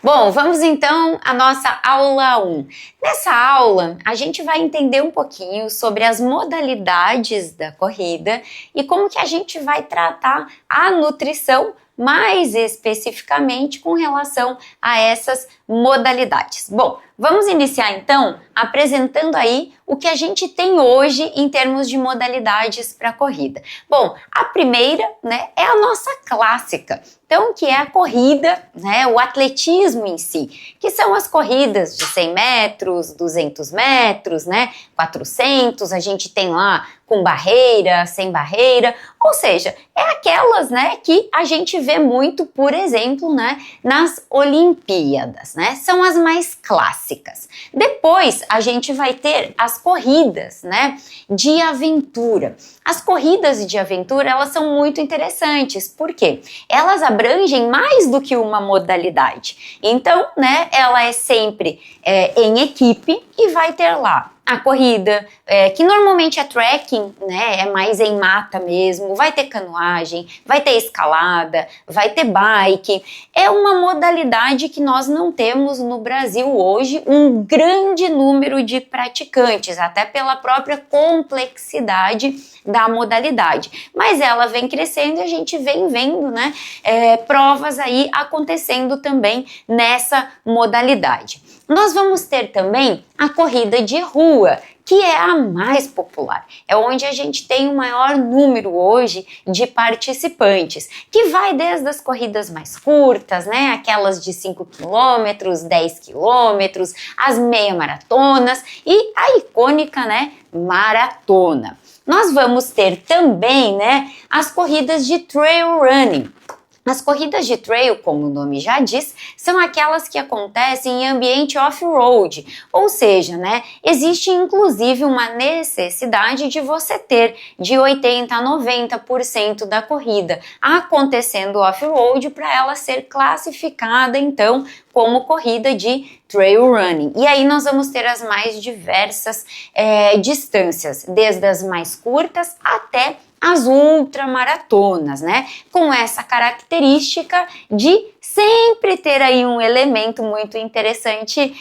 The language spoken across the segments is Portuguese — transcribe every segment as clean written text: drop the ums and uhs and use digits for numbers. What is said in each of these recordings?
Bom, vamos então à nossa aula 1. Nessa aula, a gente vai entender um pouquinho sobre as modalidades da corrida e como que a gente vai tratar a nutrição mais especificamente com relação a essas modalidades. Bom, vamos iniciar então apresentando aí o que a gente tem hoje em termos de modalidades para corrida. Bom, a primeira, é a nossa clássica. Então, que é a corrida, o atletismo em si, que são as corridas de 100 metros, 200 metros, 400, a gente tem lá com barreira, sem barreira, ou seja, é aquelas, que a gente vê muito, por exemplo, nas Olimpíadas, são as mais clássicas. Depois, a gente vai ter as corridas, de aventura. As corridas de aventura, elas são muito interessantes, porque elas abrangem mais do que uma modalidade. Então, ela é sempre em equipe e vai ter lá a corrida, que normalmente é trekking, é mais em mata mesmo, vai ter canoagem, vai ter escalada, vai ter bike. É uma modalidade que nós não temos no Brasil hoje um grande número de praticantes, até pela própria complexidade da modalidade. Mas ela vem crescendo e a gente vem vendo, provas aí acontecendo também nessa modalidade. Nós vamos ter também a corrida de rua, que é a mais popular. É onde a gente tem o maior número hoje de participantes, que vai desde as corridas mais curtas, aquelas de 5 km, 10 km, as meia maratonas e a icônica, maratona. Nós vamos ter também, as corridas de trail running. As corridas de trail, como o nome já diz, são aquelas que acontecem em ambiente off-road, ou seja, existe inclusive uma necessidade de você ter de 80% a 90% da corrida acontecendo off-road para ela ser classificada então como corrida de trail running. E aí nós vamos ter as mais diversas distâncias, desde as mais curtas até as ultramaratonas, com essa característica de sempre ter aí um elemento muito interessante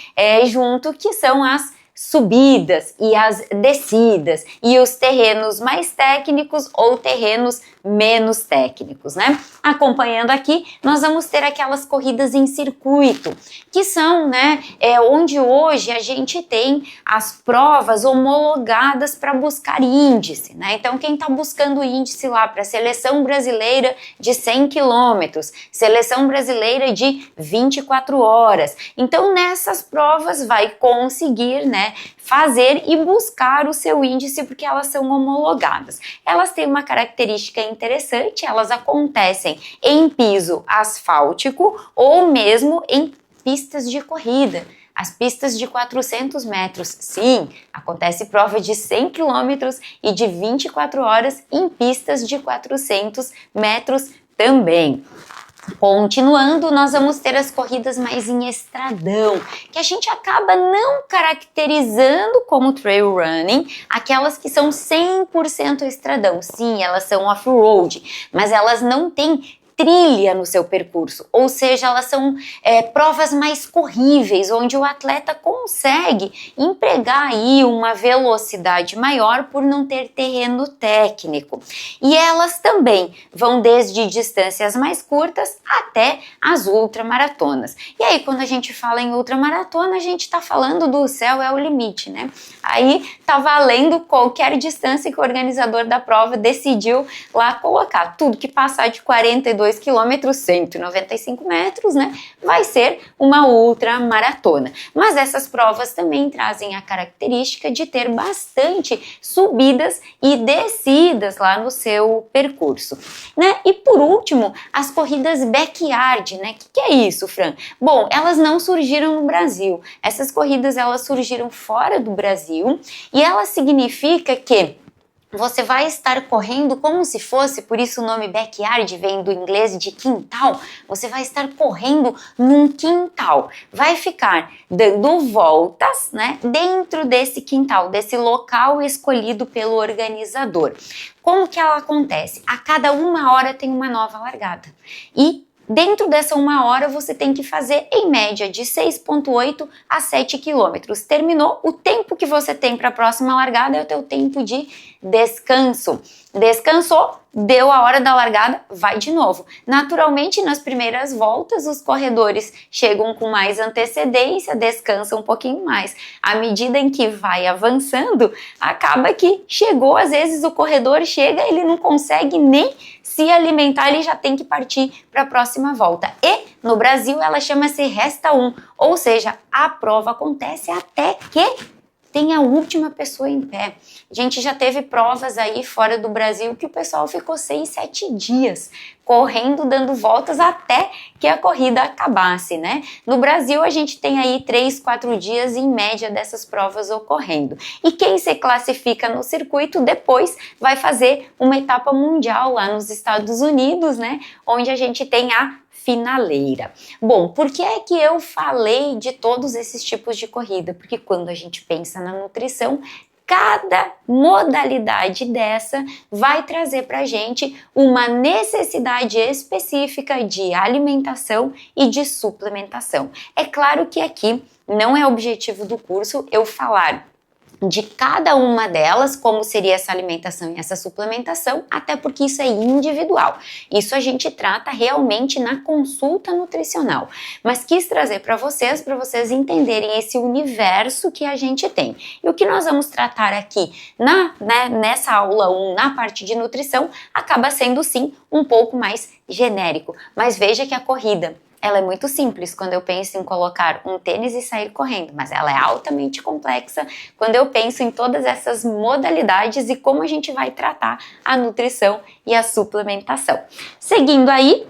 junto, que são as subidas e as descidas e os terrenos mais técnicos ou terrenos menos técnicos, Acompanhando aqui, nós vamos ter aquelas corridas em circuito, que são, onde hoje a gente tem as provas homologadas para buscar índice, Então, quem está buscando índice lá para a seleção brasileira de 100 quilômetros, seleção brasileira de 24 horas, então nessas provas vai conseguir, fazer e buscar o seu índice, porque elas são homologadas. Elas têm uma característica interessante, elas acontecem em piso asfáltico ou mesmo em pistas de corrida. As pistas de 400 metros, sim, acontece prova de 100 quilômetros e de 24 horas em pistas de 400 metros também. Continuando, nós vamos ter as corridas mais em estradão, que a gente acaba não caracterizando como trail running, aquelas que são 100% estradão. Sim, elas são off-road, mas elas não têm trilha no seu percurso, ou seja, elas são provas mais corríveis, onde o atleta consegue empregar aí uma velocidade maior por não ter terreno técnico. E elas também vão desde distâncias mais curtas até as ultramaratonas. E aí, quando a gente fala em ultramaratona, a gente está falando do céu é o limite, Aí tá valendo qualquer distância que o organizador da prova decidiu lá colocar. Tudo que passar de 42 quilômetros, 195 metros, vai ser uma ultramaratona. Mas essas provas também trazem a característica de ter bastante subidas e descidas lá no seu percurso, E por último, as corridas backyard, Que é isso, Fran? Bom, elas não surgiram no Brasil. Essas corridas, elas surgiram fora do Brasil e ela significa que você vai estar correndo como se fosse, por isso o nome backyard vem do inglês de quintal, você vai estar correndo num quintal, vai ficar dando voltas, dentro desse quintal, desse local escolhido pelo organizador. Como que ela acontece? A cada 1 hora tem uma nova largada e Dentro dessa 1 hora, você tem que fazer em média de 6,8 a 7 quilômetros. Terminou, o tempo que você tem para a próxima largada é o teu tempo de descanso. Descansou, deu a hora da largada, vai de novo. Naturalmente, nas primeiras voltas, os corredores chegam com mais antecedência, descansam um pouquinho mais. À medida em que vai avançando, acaba que chegou, às vezes o corredor chega, ele não consegue nem se alimentar, ele já tem que partir para a próxima volta. E no Brasil ela chama-se Resta 1, ou seja, a prova acontece até que tem a última pessoa em pé. A gente já teve provas aí fora do Brasil que o pessoal ficou 6, 7 dias correndo, dando voltas até que a corrida acabasse, né? No Brasil a gente tem aí 3, 4 dias em média dessas provas ocorrendo. E quem se classifica no circuito depois vai fazer uma etapa mundial lá nos Estados Unidos, né? Onde a gente tem a finaleira. Bom, por que é que eu falei de todos esses tipos de corrida? Porque quando a gente pensa na nutrição, cada modalidade dessa vai trazer para a gente uma necessidade específica de alimentação e de suplementação. É claro que aqui não é objetivo do curso eu falar de cada uma delas, como seria essa alimentação e essa suplementação, até porque isso é individual. Isso a gente trata realmente na consulta nutricional. Mas quis trazer para vocês entenderem esse universo que a gente tem. E o que nós vamos tratar aqui nessa aula 1, na parte de nutrição, acaba sendo sim um pouco mais genérico. Mas veja que a corrida, ela é muito simples quando eu penso em colocar um tênis e sair correndo, mas ela é altamente complexa quando eu penso em todas essas modalidades e como a gente vai tratar a nutrição e a suplementação. Seguindo aí,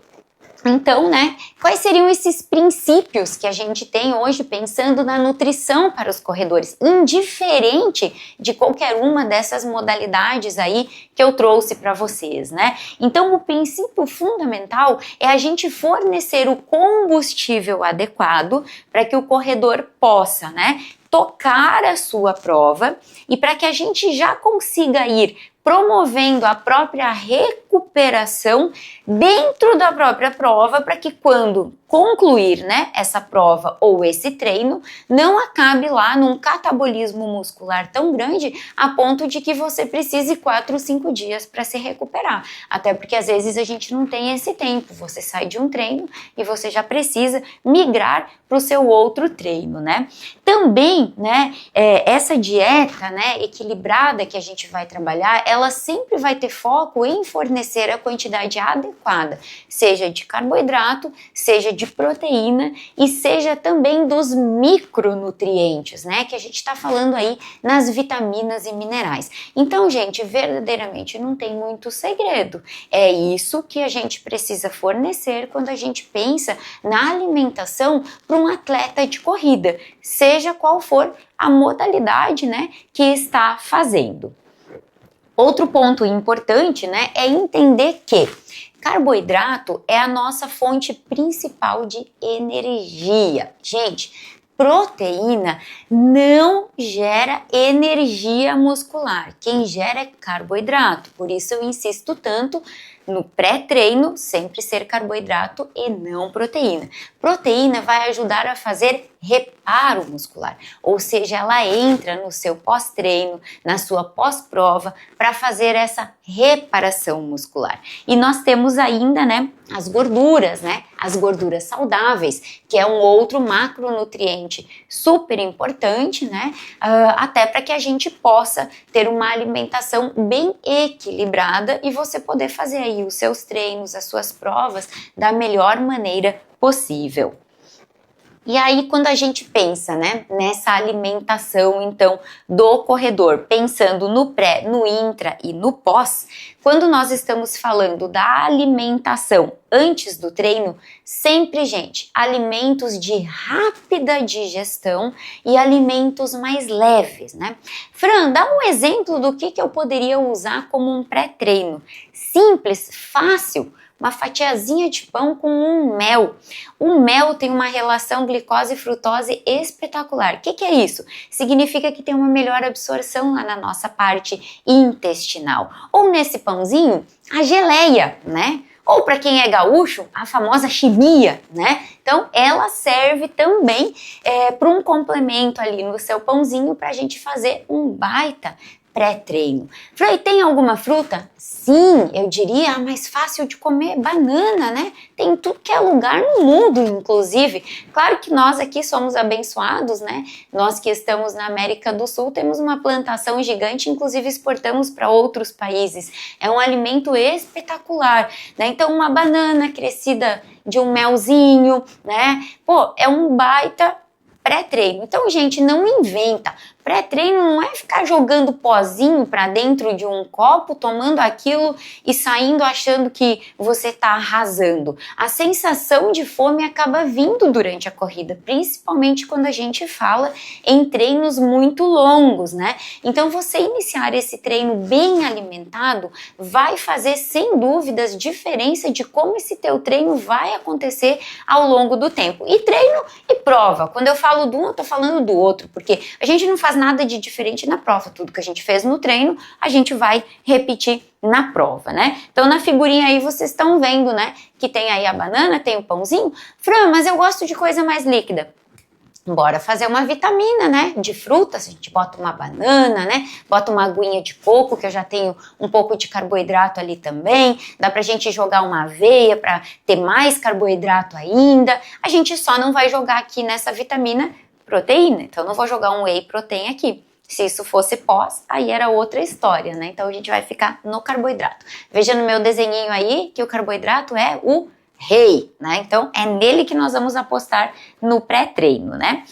então, né, quais seriam esses princípios que a gente tem hoje pensando na nutrição para os corredores, indiferente de qualquer uma dessas modalidades aí que eu trouxe para vocês, né? Então, o princípio fundamental é a gente fornecer o combustível adequado para que o corredor possa, né, tocar a sua prova e para que a gente já consiga ir promovendo a própria recuperação dentro da própria prova, para que quando concluir, né, essa prova ou esse treino, não acabe lá num catabolismo muscular tão grande a ponto de que você precise 4 ou 5 dias para se recuperar. Até porque às vezes a gente não tem esse tempo, você sai de um treino e você já precisa migrar para o seu outro treino, né? Também, né, essa dieta, né, equilibrada que a gente vai trabalhar, ela sempre vai ter foco em fornecer a quantidade adequada, seja de carboidrato, seja de proteína e seja também dos micronutrientes, né, que a gente está falando aí nas vitaminas e minerais. Então, gente, verdadeiramente não tem muito segredo. É isso que a gente precisa fornecer quando a gente pensa na alimentação para um atleta de corrida, seja qual for a modalidade, né, que está fazendo. Outro ponto importante, né, é entender que carboidrato é a nossa fonte principal de energia. Gente, proteína não gera energia muscular. Quem gera é carboidrato. Por isso eu insisto tanto no pré-treino sempre ser carboidrato e não proteína. Proteína vai ajudar a fazer reparo muscular, ou seja, ela entra no seu pós-treino, na sua pós-prova, para fazer essa reparação muscular. E nós temos ainda, né, as gorduras, né, as gorduras saudáveis, que é um outro macronutriente super importante, né, até para que a gente possa ter uma alimentação bem equilibrada e você poder fazer aí os seus treinos, as suas provas da melhor maneira possível. E aí, quando a gente pensa, né, nessa alimentação, então, do corredor, pensando no pré, no intra e no pós, quando nós estamos falando da alimentação antes do treino, sempre, gente, alimentos de rápida digestão e alimentos mais leves, né? Fran, dá um exemplo do que eu poderia usar como um pré-treino. Simples, fácil. Uma fatiazinha de pão com um mel. O mel tem uma relação glicose e frutose espetacular. O que é isso? Significa que tem uma melhor absorção lá na nossa parte intestinal. Ou nesse pãozinho, a geleia, né? Ou para quem é gaúcho, a famosa chimia, né? Então, ela serve também para um complemento ali no seu pãozinho para a gente fazer um baita pré-treino. Falei, tem alguma fruta? Sim, eu diria a mais fácil de comer, banana, né? Tem tudo que é lugar no mundo, inclusive. Claro que nós aqui somos abençoados, né? Nós que estamos na América do Sul temos uma plantação gigante, inclusive exportamos para outros países. É um alimento espetacular, né? Então, uma banana crescida de um melzinho, né? Pô, é um baita pré-treino. Então, gente, não inventa. Pré-treino não é ficar jogando pozinho para dentro de um copo, tomando aquilo e saindo achando que você está arrasando. A sensação de fome acaba vindo durante a corrida, principalmente quando a gente fala em treinos muito longos, né? Então, você iniciar esse treino bem alimentado vai fazer, sem dúvidas, diferença de como esse teu treino vai acontecer ao longo do tempo. E treino e prova. Quando eu falo de um, eu tô falando do outro, porque a gente não faz nada de diferente na prova. Tudo que a gente fez no treino, a gente vai repetir na prova, né? Então, na figurinha aí, vocês estão vendo, né? Que tem aí a banana, tem o pãozinho. Fran, mas eu gosto de coisa mais líquida. Bora fazer uma vitamina, né? De frutas, a gente bota uma banana, né? Bota uma aguinha de coco, que eu já tenho um pouco de carboidrato ali também. Dá pra gente jogar uma aveia pra ter mais carboidrato ainda. A gente só não vai jogar aqui nessa vitamina proteína. Então, não vou jogar um whey protein aqui. Se isso fosse pós, aí era outra história, né? Então, a gente vai ficar no carboidrato. Veja no meu desenhinho aí que o carboidrato é o rei, né? Então, é nele que nós vamos apostar no pré-treino, né?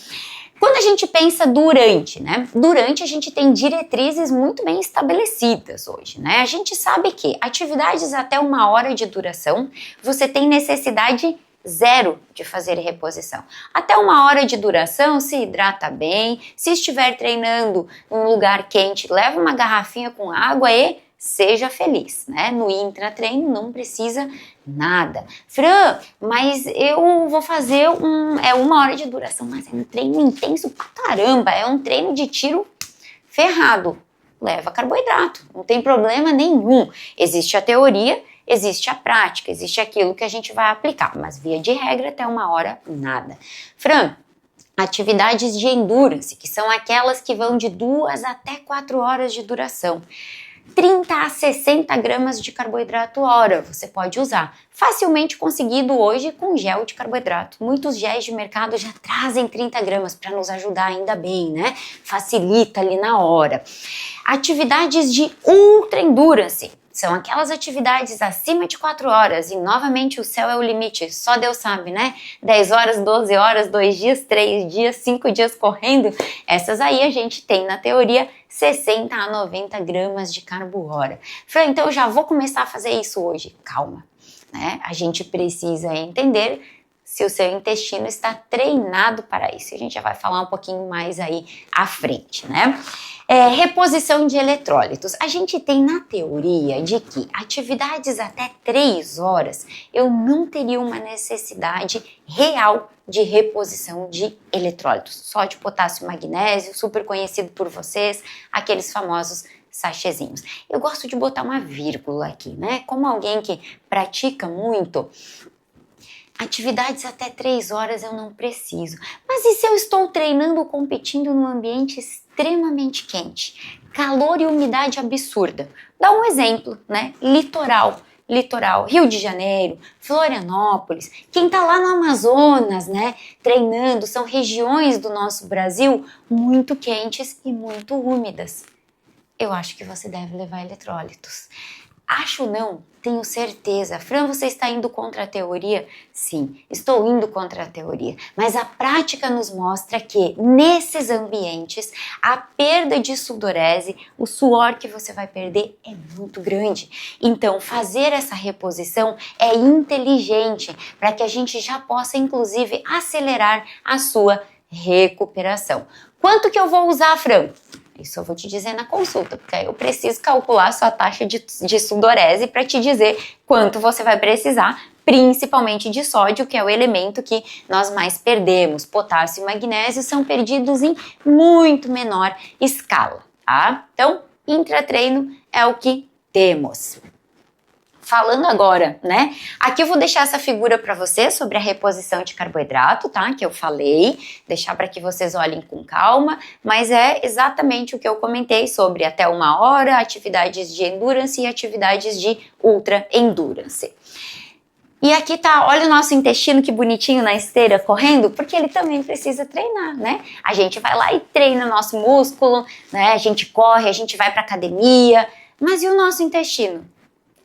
Quando a gente pensa durante, né? Durante a gente tem diretrizes muito bem estabelecidas hoje, né? A gente sabe que atividades até 1 hora de duração, você tem necessidade zero de fazer reposição. Até 1 hora de duração, se hidrata bem, se estiver treinando em um lugar quente, leva uma garrafinha com água e seja feliz, né? No intratreino não precisa nada. Fran, mas eu vou fazer 1 hora de duração, mas é um treino intenso pra caramba, é um treino de tiro ferrado. Leva carboidrato, não tem problema nenhum. Existe a teoria, existe a prática, existe aquilo que a gente vai aplicar, mas via de regra até 1 hora, nada. Fran, atividades de endurance, que são aquelas que vão de 2 até 4 horas de duração. 30 a 60 gramas de carboidrato hora você pode usar. Facilmente conseguido hoje com gel de carboidrato. Muitos géis de mercado já trazem 30 gramas para nos ajudar ainda bem, né? Facilita ali na hora. Atividades de ultra endurance. São aquelas atividades acima de 4 horas e novamente o céu é o limite, só Deus sabe, né? 10 horas, 12 horas, 2 dias, 3 dias, 5 dias correndo, essas aí a gente tem na teoria 60 a 90 gramas de carbo hora. Fran, então eu já vou começar a fazer isso hoje. Calma, né? A gente precisa entender se o seu intestino está treinado para isso. A gente já vai falar um pouquinho mais aí à frente, né? Reposição de eletrólitos. A gente tem na teoria de que atividades até 3 horas eu não teria uma necessidade real de reposição de eletrólitos. Sódio, potássio, magnésio, super conhecido por vocês, aqueles famosos sachêzinhos. Eu gosto de botar uma vírgula aqui, né? Como alguém que pratica muito, atividades até 3 horas eu não preciso. Mas e se eu estou treinando ou competindo num ambiente extremamente quente? Calor e umidade absurda. Dá um exemplo, né? Litoral, Rio de Janeiro, Florianópolis. Quem tá lá no Amazonas, né? Treinando, são regiões do nosso Brasil muito quentes e muito úmidas. Eu acho que você deve levar eletrólitos. Acho não, tenho certeza. Fran, você está indo contra a teoria? Sim, estou indo contra a teoria. Mas a prática nos mostra que nesses ambientes a perda de sudorese, o suor que você vai perder é muito grande. Então fazer essa reposição é inteligente para que a gente já possa inclusive acelerar a sua recuperação. Quanto que eu vou usar, Fran? Isso eu vou te dizer na consulta, porque aí eu preciso calcular a sua taxa de sudorese para te dizer quanto você vai precisar, principalmente de sódio, que é o elemento que nós mais perdemos. Potássio e magnésio são perdidos em muito menor escala, tá? Então, intratreino é o que temos. Falando agora, né? Aqui eu vou deixar essa figura para você sobre a reposição de carboidrato, tá? Que eu falei, deixar para que vocês olhem com calma, mas é exatamente o que eu comentei sobre até 1 hora, atividades de endurance e atividades de ultra endurance. E aqui tá, olha o nosso intestino que bonitinho na esteira correndo, porque ele também precisa treinar, né? A gente vai lá e treina o nosso músculo, né? A gente corre, a gente vai pra academia, mas e o nosso intestino?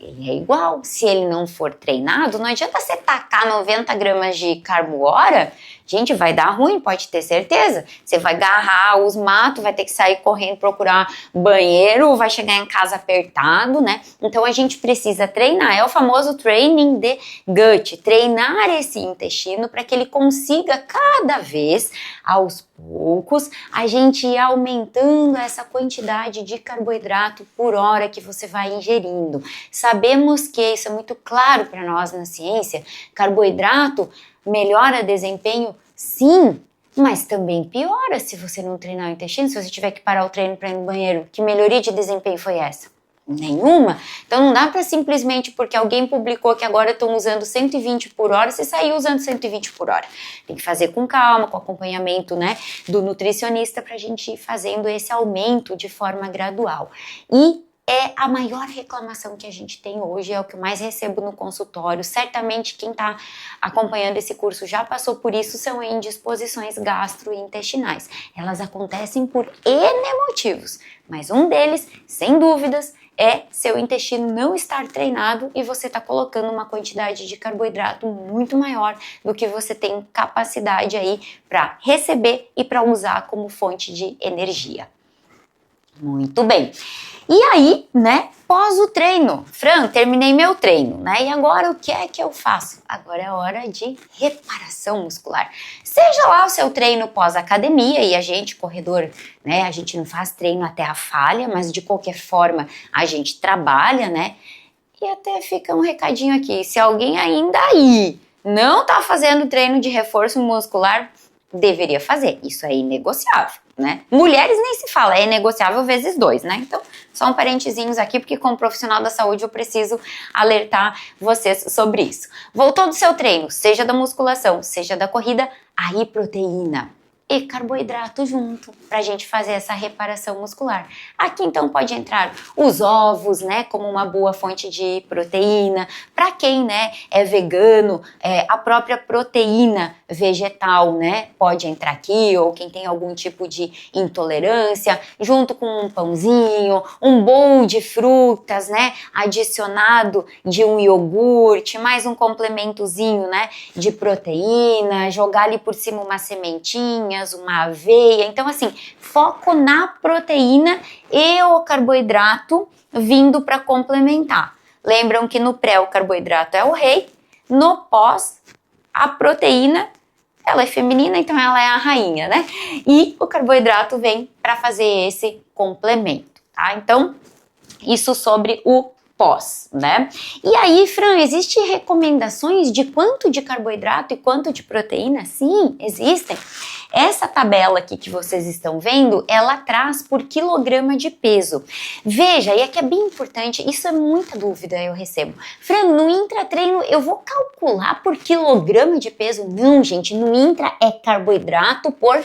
Ele é igual, se ele não for treinado, não adianta você tacar 90 gramas de carbo hora, gente, vai dar ruim, pode ter certeza. Você vai agarrar os matos, vai ter que sair correndo procurar banheiro, vai chegar em casa apertado, né? Então a gente precisa treinar, é o famoso training de gut, treinar esse intestino para que ele consiga cada vez, aos poucos, a gente ir aumentando essa quantidade de carboidrato por hora que você vai ingerindo. Sabemos que isso é muito claro para nós na ciência, carboidrato melhora desempenho, sim, mas também piora se você não treinar o intestino, se você tiver que parar o treino para ir no banheiro. Que melhoria de desempenho foi essa? Nenhuma. Então não dá para simplesmente porque alguém publicou que agora estão usando 120 por hora, você sair usando 120 por hora. Tem que fazer com calma, com acompanhamento, né, do nutricionista para a gente ir fazendo esse aumento de forma gradual. E é a maior reclamação que a gente tem hoje, é o que eu mais recebo no consultório. Certamente quem está acompanhando esse curso já passou por isso, são indisposições gastrointestinais. Elas acontecem por N motivos, mas um deles, sem dúvidas, é seu intestino não estar treinado e você está colocando uma quantidade de carboidrato muito maior do que você tem capacidade aí para receber e para usar como fonte de energia. Muito bem. E aí, né, pós o treino, Fran, terminei meu treino, né, e agora o que é que eu faço? Agora é hora de reparação muscular. Seja lá o seu treino pós-academia, e a gente, corredor, né, a gente não faz treino até a falha, mas de qualquer forma a gente trabalha, né, e até fica um recadinho aqui, se alguém ainda aí não tá fazendo treino de reforço muscular, deveria fazer, isso é inegociável, né? Mulheres nem se fala, é negociável vezes 2, né? Então, só um parentezinhos aqui, porque como profissional da saúde eu preciso alertar vocês sobre isso. Voltou do seu treino, seja da musculação, seja da corrida, aí proteína e carboidrato junto, pra gente fazer essa reparação muscular. Aqui então pode entrar os ovos, né, como uma boa fonte de proteína. Pra quem, né, é vegano, a própria proteína vegetal, né, pode entrar aqui, ou quem tem algum tipo de intolerância, junto com um pãozinho, um bowl de frutas, né, adicionado de um iogurte, mais um complementozinho, né, de proteína, jogar ali por cima umas sementinhas, uma aveia. Então assim, foco na proteína e o carboidrato vindo para complementar. Lembram que no pré o carboidrato é o rei, no pós a proteína ela é feminina, então ela é a rainha, né? E o carboidrato vem para fazer esse complemento, tá? Então, isso sobre o pós, né? E aí, Fran, existem recomendações de quanto de carboidrato e quanto de proteína? Sim, existem. Essa tabela aqui que vocês estão vendo, ela traz por quilograma de peso. Veja, e aqui é bem importante, isso é muita dúvida eu recebo. Fran, no intratreino eu vou calcular por quilograma de peso? Não, gente, no intra é carboidrato por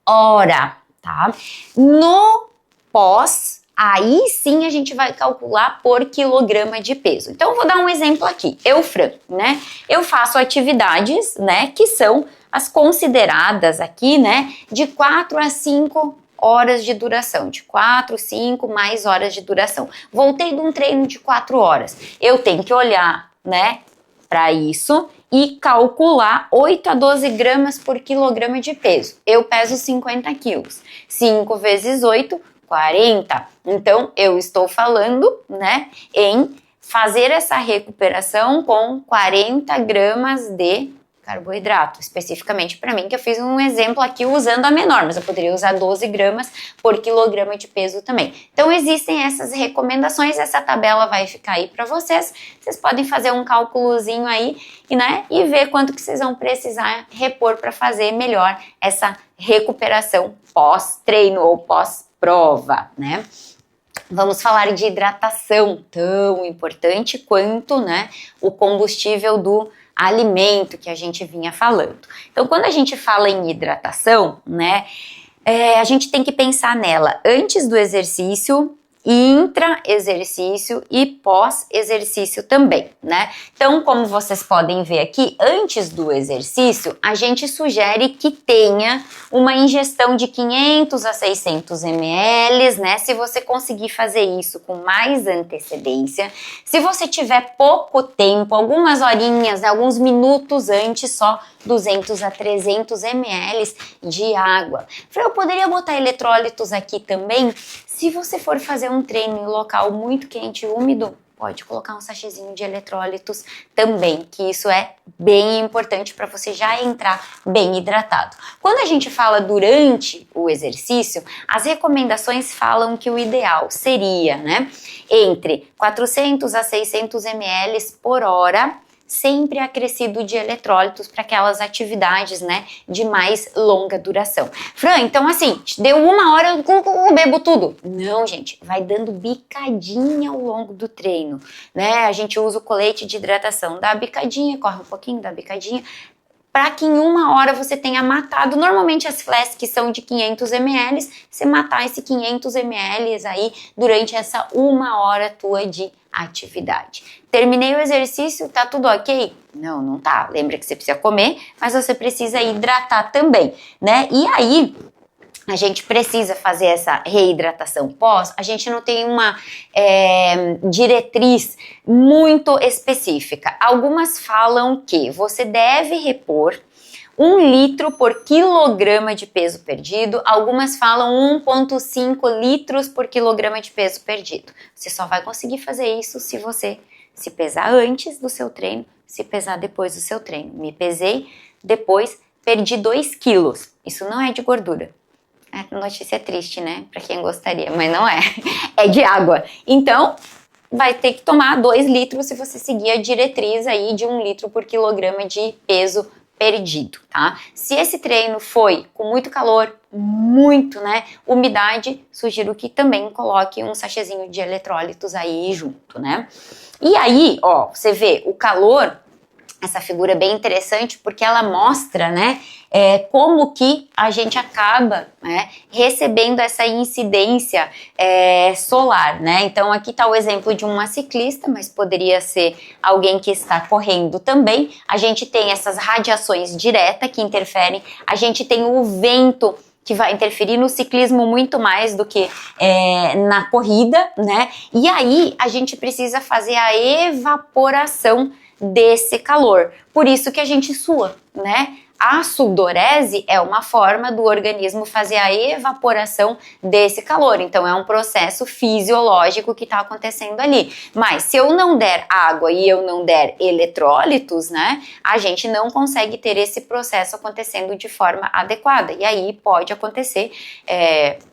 hora, tá? No pós, aí sim a gente vai calcular por quilograma de peso. Então eu vou dar um exemplo aqui. Eu, Fran, né? Eu faço atividades, né, que são as consideradas aqui, né, de 4 a 5 horas de duração, de 4, 5 mais horas de duração. Voltei de um treino de 4 horas. Eu tenho que olhar, né, para isso e calcular 8 a 12 gramas por quilograma de peso. Eu peso 50 quilos. 5 vezes 8, 40. Então, eu estou falando, né, em fazer essa recuperação com 40 gramas de carboidrato, especificamente para mim, que eu fiz um exemplo aqui usando a menor, mas eu poderia usar 12 gramas por quilograma de peso também. Então, existem essas recomendações, essa tabela vai ficar aí para vocês. Vocês podem fazer um cálculozinho aí, né, e ver quanto que vocês vão precisar repor para fazer melhor essa recuperação pós-treino ou pós-prova, né? vamos falar de hidratação, tão importante quanto, né, o combustível do alimento que a gente vinha falando. Então, quando a gente fala em hidratação, né, a gente tem que pensar nela antes do exercício, intra-exercício e pós-exercício também, né? Então, como vocês podem ver aqui, antes do exercício, a gente sugere que tenha uma ingestão de 500 a 600 ml, né? Se você conseguir fazer isso com mais antecedência, se você tiver pouco tempo, algumas horinhas, né, alguns minutos antes, só 200 a 300 ml de água. Eu poderia botar eletrólitos aqui também. Se você for fazer um treino em local muito quente e úmido, pode colocar um sachêzinho de eletrólitos também, que isso é bem importante para você já entrar bem hidratado. Quando a gente fala durante o exercício, as recomendações falam que o ideal seria, né, entre 400 a 600 ml por hora, sempre acrescido de eletrólitos para aquelas atividades, né, de mais longa duração. Fran, então assim, deu 1 hora, eu bebo tudo. Não, gente, vai dando bicadinha ao longo do treino, né? A gente usa o colete de hidratação, dá a bicadinha, corre um pouquinho, dá a bicadinha, para que em 1 hora você tenha matado. Normalmente as flasks são de 500 ml, você matar esse 500 ml aí durante essa 1 hora tua de atividade. Terminei o exercício, tá tudo ok? Não, não tá. Lembra que você precisa comer, mas você precisa hidratar também, né? E aí, a gente precisa fazer essa reidratação pós, a gente não tem uma diretriz muito específica. Algumas falam que você deve repor 1 litro por quilograma de peso perdido, algumas falam 1,5 litros por quilograma de peso perdido. Você só vai conseguir fazer isso se você se pesar antes do seu treino, se pesar depois do seu treino. Me pesei, depois perdi 2 quilos. Isso não é de gordura. A notícia é triste, né? Pra quem gostaria, mas não é. É de água. Então, vai ter que tomar 2 litros se você seguir a diretriz aí de 1 litro por quilograma de peso perdido, tá? Se esse treino foi com muito calor, muito, né, umidade, sugiro que também coloque um sachêzinho de eletrólitos aí junto, né? E aí, ó, você vê o calor, essa figura é bem interessante porque ela mostra, né, como que a gente acaba, né, recebendo essa incidência solar, né? Então aqui está o exemplo de uma ciclista, mas poderia ser alguém que está correndo também. A gente tem essas radiações diretas que interferem, a gente tem o vento que vai interferir no ciclismo muito mais do que na corrida, né? E aí a gente precisa fazer a evaporação desse calor. Por isso que a gente sua, né? A sudorese é uma forma do organismo fazer a evaporação desse calor. Então, é um processo fisiológico que está acontecendo ali. Mas, se eu não der água e eu não der eletrólitos, né, a gente não consegue ter esse processo acontecendo de forma adequada. E aí pode acontecer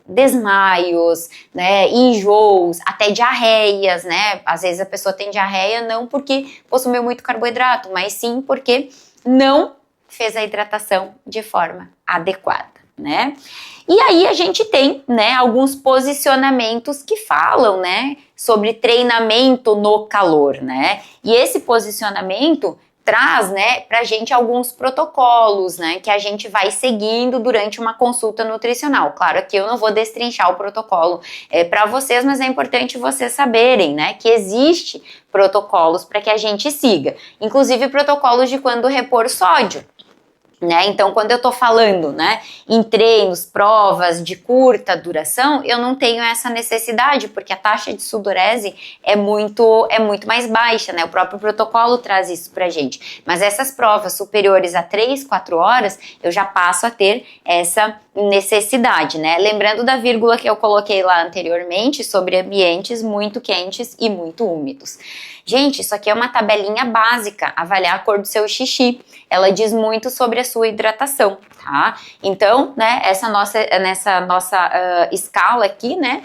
desmaios, né, enjoos, até diarreias, né? Às vezes a pessoa tem diarreia não porque consumiu muito carboidrato, mas sim porque não fez a hidratação de forma adequada, né? E aí a gente tem, né, alguns posicionamentos que falam, né, sobre treinamento no calor, né? E esse posicionamento traz, né, pra gente alguns protocolos, né, que a gente vai seguindo durante uma consulta nutricional. Claro que eu não vou destrinchar o protocolo para vocês, mas é importante vocês saberem, né, que existe protocolos para que a gente siga. Inclusive protocolos de quando repor sódio. Né? Então, quando eu tô falando, né, em treinos, provas de curta duração, eu não tenho essa necessidade, porque a taxa de sudorese é muito mais baixa, né? O próprio protocolo traz isso pra gente. Mas essas provas superiores a 3, 4 horas, eu já passo a ter essa necessidade, né? Lembrando da vírgula que eu coloquei lá anteriormente sobre ambientes muito quentes e muito úmidos. Gente, isso aqui é uma tabelinha básica, avaliar a cor do seu xixi. Ela diz muito sobre a sua hidratação, tá? Então, né, nessa nossa escala aqui, né,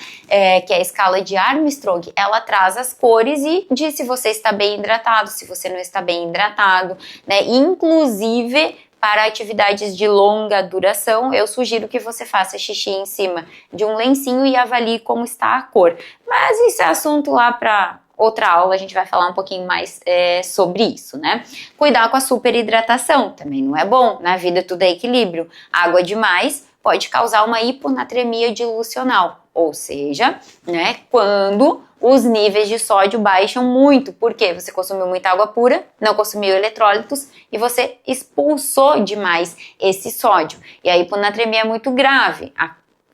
que é a escala de Armstrong, ela traz as cores e diz se você está bem hidratado, se você não está bem hidratado, né? Inclusive para atividades de longa duração, eu sugiro que você faça xixi em cima de um lencinho e avalie como está a cor. Mas isso é assunto lá para outra aula, a gente vai falar um pouquinho mais sobre isso, né? Cuidar com a superidratação também não é bom, na vida tudo é equilíbrio. Água demais pode causar uma hiponatremia dilucional, ou seja, né, quando os níveis de sódio baixam muito, porque você consumiu muita água pura, não consumiu eletrólitos e você expulsou demais esse sódio. E a hiponatremia é muito grave.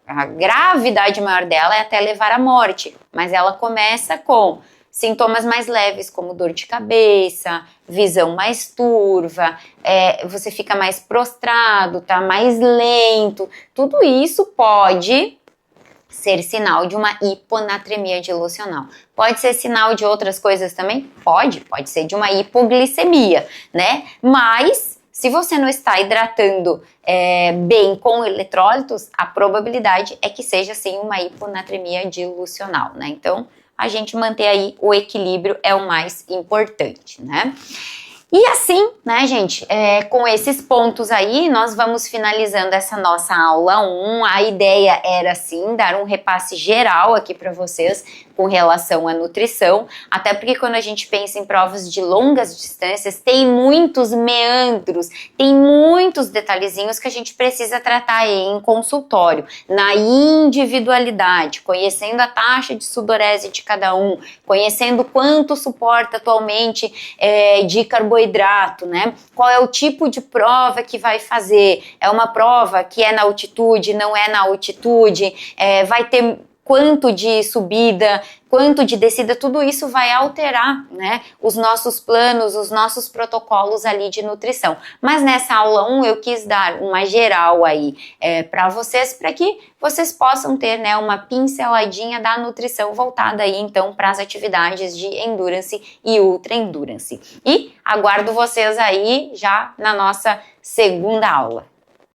A gravidade maior dela é até levar à morte, mas ela começa com sintomas mais leves, como dor de cabeça, visão mais turva, você fica mais prostrado, tá mais lento. Tudo isso pode ser sinal de uma hiponatremia dilucional. Pode ser sinal de outras coisas também? Pode ser de uma hipoglicemia, né? Mas se você não está hidratando bem com eletrólitos, a probabilidade é que seja sim uma hiponatremia dilucional, né? Então, a gente manter aí o equilíbrio é o mais importante, né? E assim, né, gente, com esses pontos aí, nós vamos finalizando essa nossa aula 1. A ideia era, sim, dar um repasse geral aqui para vocês com relação à nutrição, até porque quando a gente pensa em provas de longas distâncias, tem muitos meandros, tem muitos detalhezinhos que a gente precisa tratar aí em consultório, na individualidade, conhecendo a taxa de sudorese de cada um, conhecendo quanto suporta atualmente de carboidrato, né? Qual é o tipo de prova que vai fazer? É uma prova que é na altitude, não é na altitude, vai ter quanto de subida, quanto de descida, tudo isso vai alterar, né, os nossos planos, os nossos protocolos ali de nutrição. Mas nessa aula 1 eu quis dar uma geral aí para vocês, para que vocês possam ter, né, uma pinceladinha da nutrição voltada aí então para as atividades de endurance e ultra endurance. E aguardo vocês aí já na nossa segunda aula.